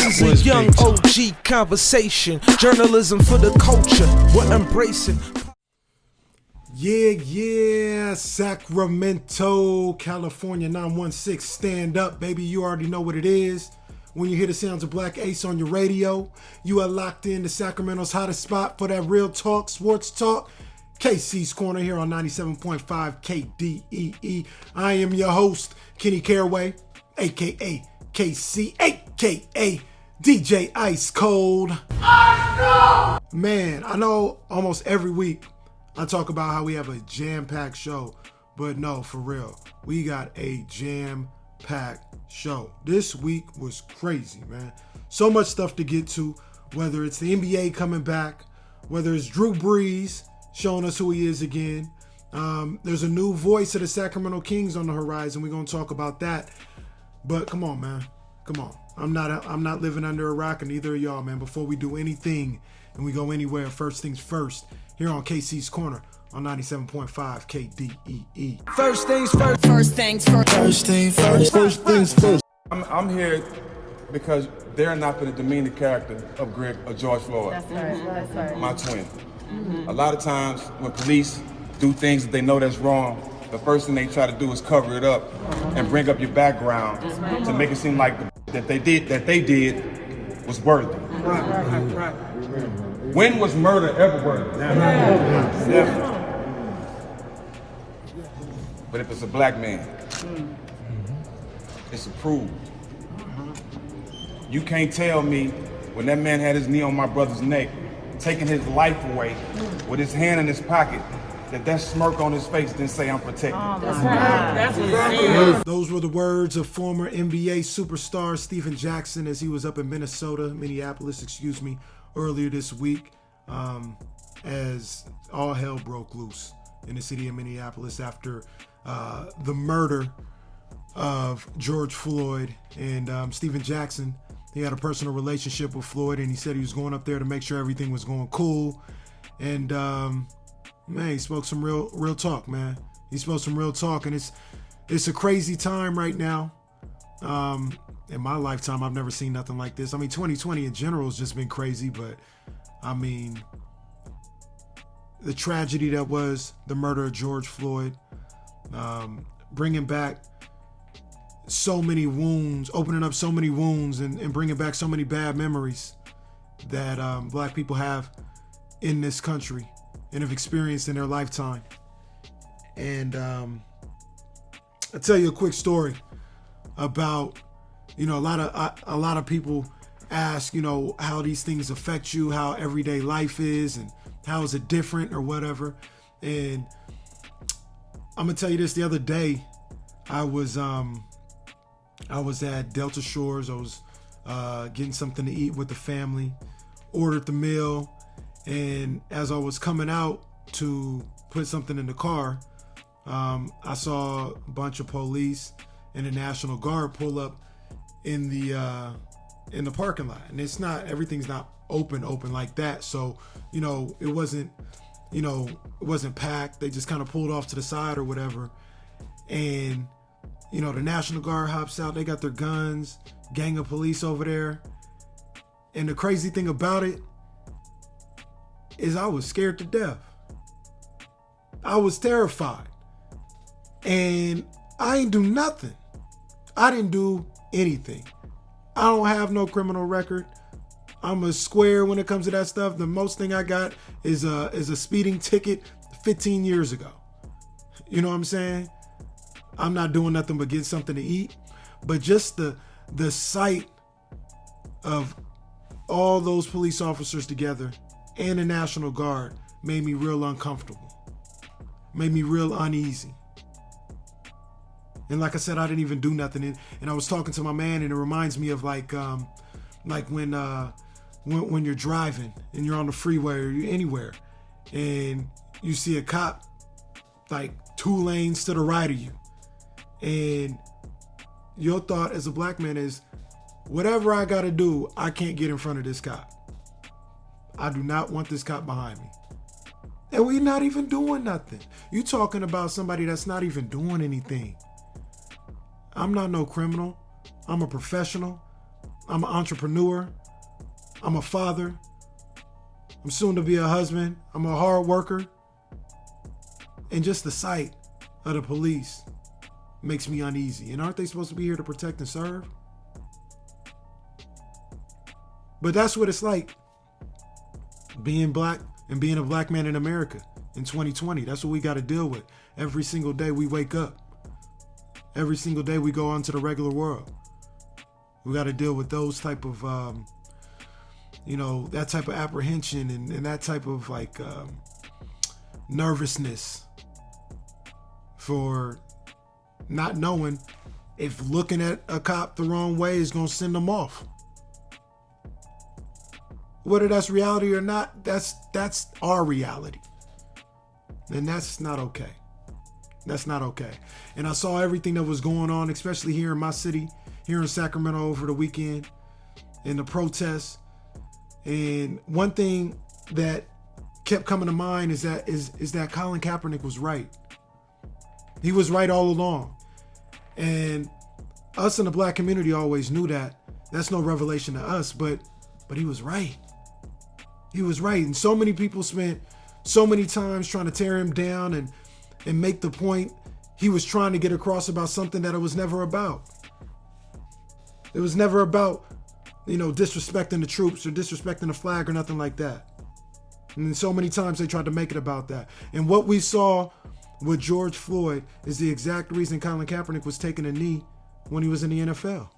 This is a young OG conversation. Journalism for the culture. We're embracing. Yeah, Sacramento, California, 916, stand up, baby. You already know what it is. When you hear the sounds of Black Ace on your radio, you are locked in to Sacramento's hottest spot for that real talk, sports talk. KC's Corner here on 97.5 KDEE. I am your host, Kenny Caraway, a.k.a. KC, a.k.a. DJ Ice Cold. Man, I know almost every week I talk about how we have a jam-packed show, but no, for real, we got a jam-packed show. This week was crazy, man. So much stuff to get to, whether it's the NBA coming back, whether it's Drew Brees showing us who he is again. There's a new voice of the Sacramento Kings on the horizon. We're going to talk about that. But come on, man. Come on. I'm not living under a rock, and neither are y'all, man. Before we do anything and we go anywhere, first things first, here on KC's Corner on 97.5 KDEE. First things first. First things first. First things first. First things first. I'm here because they're not going to demean the character of George Floyd. That's right. My twin. A lot of times when police do things that they know that's wrong, the first thing they try to do is cover it up and bring up your background to make it seem like that they did was worthy. Right. When was murder ever worthy? Never. But if it's a black man, it's approved. You can't tell me when that man had his knee on my brother's neck, taking his life away with his hand in his pocket, that smirk on his face didn't say I'm protected. That's right. Those were the words of former NBA superstar Stephen Jackson as he was up in Minneapolis, earlier this week, as all hell broke loose in the city of Minneapolis after the murder of George Floyd. And Stephen Jackson, he had a personal relationship with Floyd, and he said he was going up there to make sure everything was going cool. And man, he spoke some real talk, man. He spoke some real talk, and it's a crazy time right now. In my lifetime, I've never seen nothing like this. I mean, 2020 in general has just been crazy, but I mean, the tragedy that was the murder of George Floyd, bringing back so many wounds, opening up so many wounds, and bringing back so many bad memories that black people have in this country and have experienced in their lifetime. And I'll tell you a quick story about, a lot of people ask, how these things affect you, how everyday life is, and how is it different or whatever. And I'm gonna tell you this: the other day, I was at Delta Shores. I was getting something to eat with the family, ordered the meal, and as I was coming out to put something in the car, I saw a bunch of police and the National Guard pull up in the parking lot, and everything's not open like that. So it wasn't packed. They just kind of pulled off to the side or whatever, and the National Guard hops out. They got their guns, gang of police over there. And the crazy thing about it is I was scared to death. I was terrified. And I ain't do nothing. I didn't do anything. I don't have no criminal record. I'm a square when it comes to that stuff. The most thing I got is a speeding ticket 15 years ago. You know what I'm saying? I'm not doing nothing but get something to eat. But just the sight of all those police officers together and the National Guard made me real uncomfortable. Made me real uneasy. And like I said, I didn't even do nothing. And I was talking to my man, and it reminds me of like when you're driving and you're on the freeway or you're anywhere, and you see a cop like 2 lanes to the right of you, and your thought as a black man is, whatever I gotta do, I can't get in front of this cop. I do not want this cop behind me. And we're not even doing nothing. You talking about somebody that's not even doing anything. I'm not no criminal. I'm a professional. I'm an entrepreneur. I'm a father. I'm soon to be a husband. I'm a hard worker. And just the sight of the police makes me uneasy. And aren't they supposed to be here to protect and serve? But that's what it's like being black and being a black man in America in 2020. That's what we got to deal with every single day we wake up. Every single day we go on to the regular world. We got to deal with those type of, that type of apprehension and that type of nervousness for not knowing if looking at a cop the wrong way is going to send them off. Whether that's reality or not, that's our reality. And that's not okay. That's not okay. And I saw everything that was going on, especially here in my city, here in Sacramento over the weekend, in the protests. And one thing that kept coming to mind is that Colin Kaepernick was right. He was right all along. And us in the black community always knew that. That's no revelation to us, but he was right. He was right. And so many people spent so many times trying to tear him down and make the point he was trying to get across about something that it was never about. It was never about, disrespecting the troops or disrespecting the flag or nothing like that. And so many times they tried to make it about that. And what we saw with George Floyd is the exact reason Colin Kaepernick was taking a knee when he was in the NFL.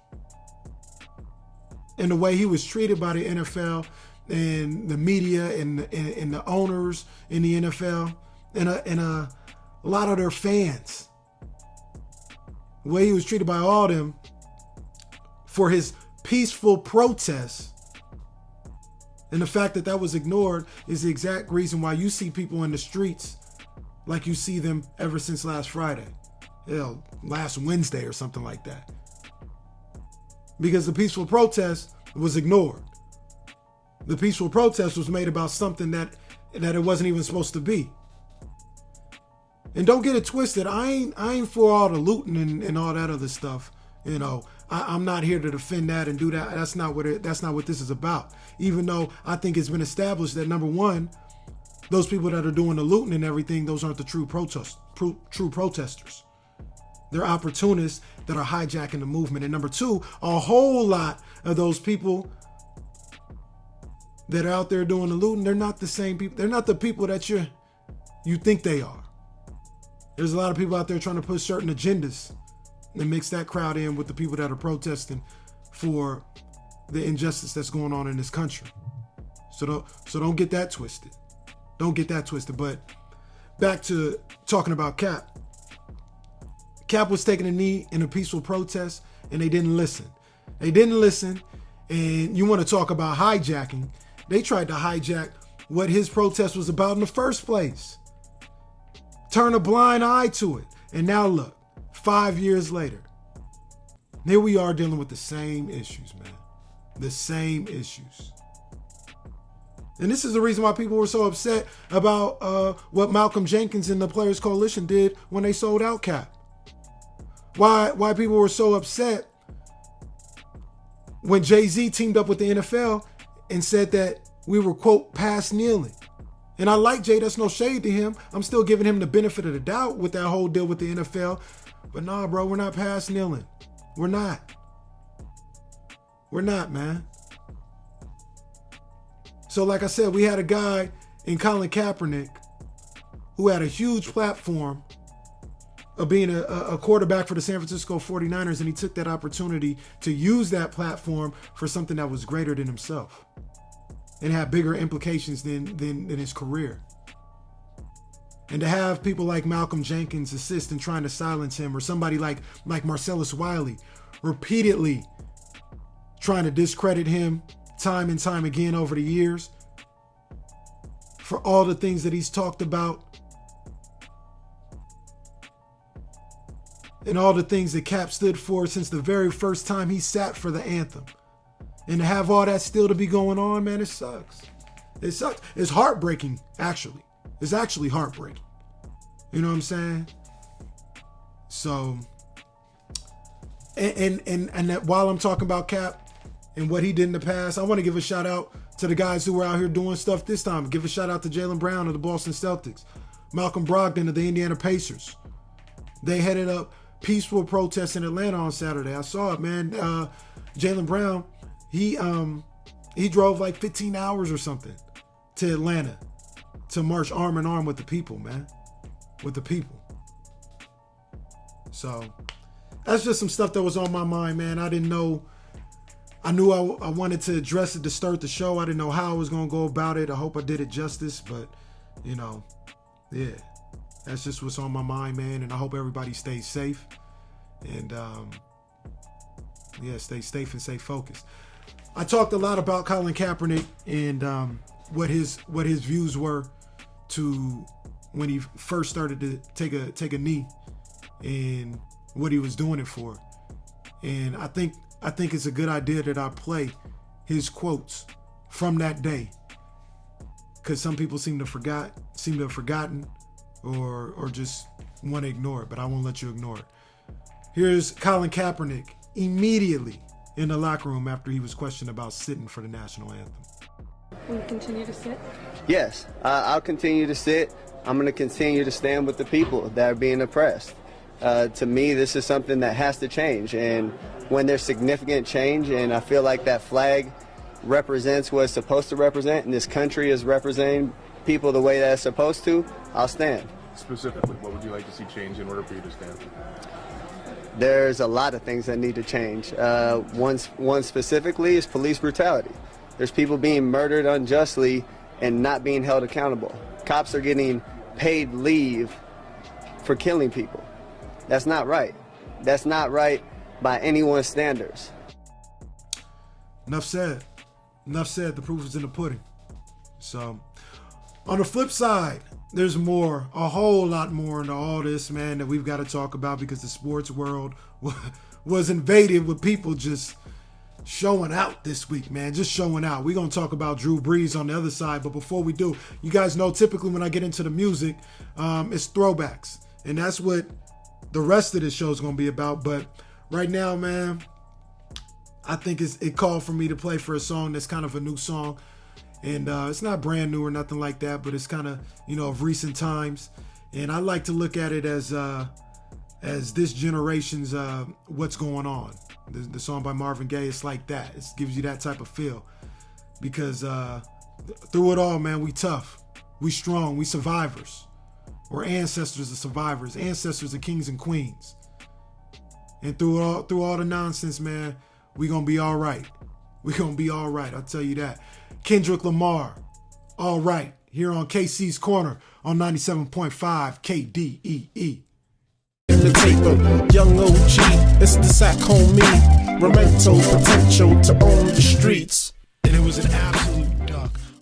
And the way he was treated by the NFL and the media and the owners in the NFL and a lot of their fans. The way he was treated by all of them for his peaceful protests. And the fact that was ignored is the exact reason why you see people in the streets like you see them ever since last Friday. Last Wednesday or something like that. Because the peaceful protest was ignored. The peaceful protest was made about something that it wasn't even supposed to be. And don't get it twisted. I ain't for all the looting and all that other stuff. I'm not here to defend that and do that. That's not what this is about. Even though I think it's been established that, number one, those people that are doing the looting and everything, those aren't the true protesters. They're opportunists that are hijacking the movement. And number two, a whole lot of those people that are out there doing the looting, they're not the same people. They're not the people that you think they are. There's a lot of people out there trying to push certain agendas and mix that crowd in with the people that are protesting for the injustice that's going on in this country. So don't get that twisted. Don't get that twisted. But back to talking about Cap. Cap was taking a knee in a peaceful protest and they didn't listen. They didn't listen. And you want to talk about hijacking. They tried to hijack what his protest was about in the first place. Turn a blind eye to it. And now look, 5 years later, here we are dealing with the same issues, man. The same issues. And this is the reason why people were so upset about what Malcolm Jenkins and the Players Coalition did when they sold out Cap. Why people were so upset when Jay-Z teamed up with the NFL and said that we were, quote, past kneeling. And I like Jay, that's no shade to him. I'm still giving him the benefit of the doubt with that whole deal with the NFL. But nah, bro, we're not past kneeling. We're not. We're not, man. So like I said, we had a guy in Colin Kaepernick who had a huge platform of being a quarterback for the San Francisco 49ers, and he took that opportunity to use that platform for something that was greater than himself and had bigger implications than his career. And to have people like Malcolm Jenkins assist in trying to silence him, or somebody like Marcellus Wiley repeatedly trying to discredit him time and time again over the years for all the things that he's talked about and all the things that Cap stood for since the very first time he sat for the anthem. And to have all that still to be going on, man, it sucks. It sucks. It's heartbreaking, actually. It's actually heartbreaking. You know what I'm saying? So, and that while I'm talking about Cap, and what he did in the past. I want to give a shout out to the guys who were out here doing stuff this time. Give a shout out to Jaylen Brown of the Boston Celtics, Malcolm Brogdon of the Indiana Pacers. They headed up peaceful protests in Atlanta on Saturday. I saw it, man. Jaylen Brown, he drove like 15 hours or something to Atlanta to march arm in arm with the people, man. With the people. So that's just some stuff that was on my mind, man. I didn't know. I knew I wanted to address it to start the show. I didn't know how I was going to go about it. I hope I did it justice, but, you know, yeah. That's just what's on my mind, man. And I hope everybody stays safe. And, yeah, stay safe and stay focused. I talked a lot about Colin Kaepernick and what his views were to when he first started to take a knee and what he was doing it for. And I think it's a good idea that I play his quotes from that day, because some people seem to have forgotten or just want to ignore it, but I won't let you ignore it. Here's Colin Kaepernick immediately in the locker room after he was questioned about sitting for the national anthem. Will you continue to sit? Yes, I'll continue to sit. I'm going to continue to stand with the people that are being oppressed. To me, this is something that has to change. And when there's significant change, and I feel like that flag represents what it's supposed to represent, and this country is representing people the way that it's supposed to, I'll stand. Specifically, what would you like to see change in order for you to stand? There's a lot of things that need to change. One specifically is police brutality. There's people being murdered unjustly and not being held accountable. Cops are getting paid leave for killing people. That's not right. That's not right by anyone's standards. Enough said. Enough said. The proof is in the pudding. So, on the flip side, there's more, a whole lot more into all this, man, that we've got to talk about, because the sports world was invaded with people just showing out this week, man. Just showing out. We're going to talk about Drew Brees on the other side. But before we do, you guys know typically when I get into the music, it's throwbacks. And that's what the rest of this show is going to be about. But right now, man, I think it called for me to play for a song that's kind of a new song. And it's not brand new or nothing like that, but it's kind of, of recent times. And I like to look at it as this generation's What's Going On. The song by Marvin Gaye, it's like that. It gives you that type of feel. Because through it all, man, we tough. We strong. We survivors. We're ancestors of survivors. Ancestors of kings and queens. And through all the nonsense, man, we going to be all right. We're going to be all right. I'll tell you that. Kendrick Lamar, all right. Here on KC's Corner on 97.5 KDEE. The taper, young OG, it's the sack homie. Memento, potential to own the streets. And it was an absolute